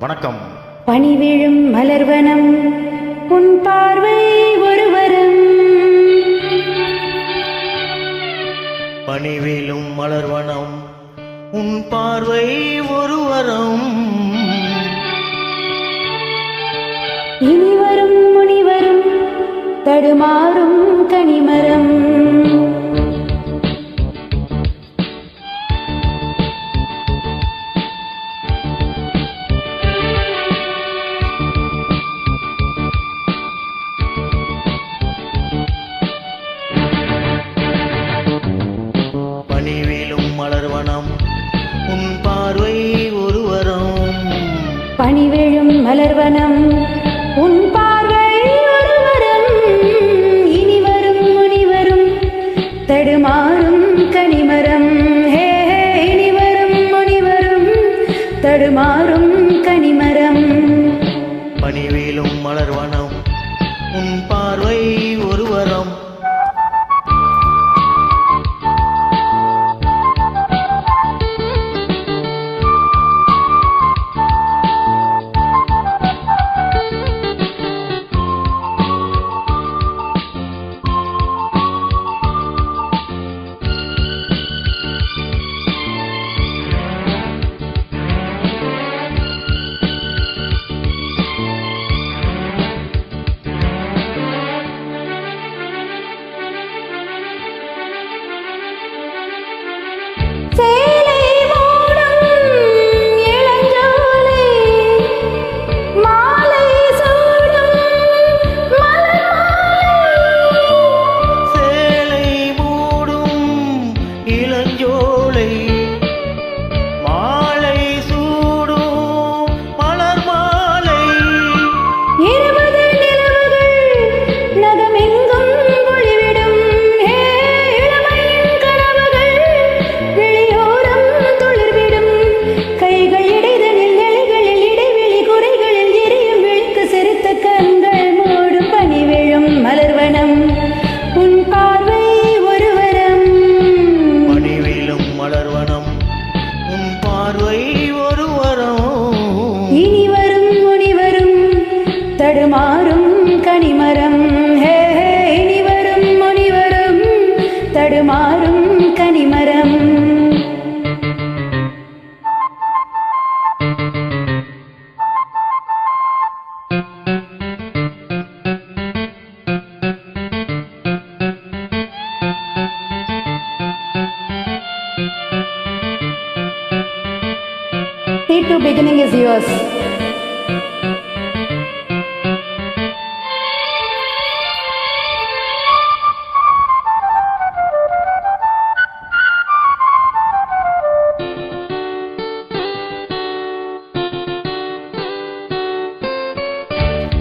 வணக்கம். பனிவிழும் மலர்வனம் உன் பார்வை ஒருவரம். பனிவிழும் மலர்வனம் உன் பார்வை ஒருவரம். இனிவரும் முனிவரும் தடுமாறும் கனிமரம். பனிவிழும் மலர்வனம் உன் பார்வை ஒருவரம். பனிவிழும் மலர்வனம் உன் பார்வை ஒருவரம். இனிவரும் முனிவரும் தடுமாறும் கனிமரம். ஹே இனிவரும் முனிவரும் தடுமாறும் கனிமரம். பனிவிழும் மலர்வனம் உன் பார்வை ஒருவரம். இனிவரும் முனிவரும் தடுமாறும் கனிமரம். ஹே இனிவரும் முனிவரும் தடுமாறும் கனிமரம். T2 beginning is yours.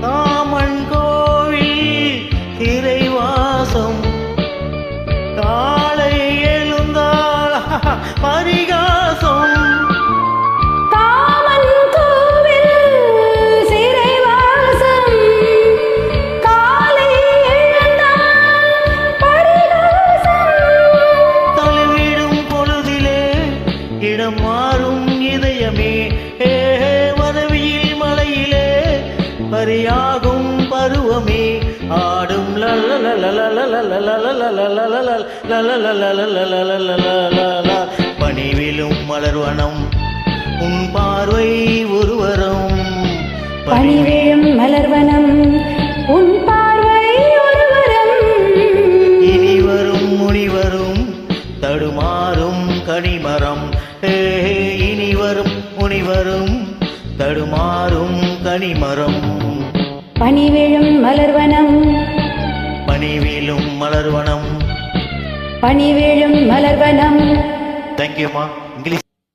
Common கோவில் திரைவாசம் காலை எழுந்தால் பரிகாசம். மாறும் இதயமே மதவியில் மலையிலே பரியாகும் பருவமே ஆடும். பனிவிழும் மலர்வனம் உன் பார்வை ஒருவரம். பனிவிழும் மலர்வனம் உன் பார்வை ஒருவரம். இனிவரும் முனிவரும் தடுமாறும் கனிமரம். இனிவரும் முனிவரும் தடுமாறும் கனிமரம். பனிவிழும் மலர்வனம் பனிவிழும் மலர்வனம் பனிவிழும் மலர்வனம். தேங்க்யூமா.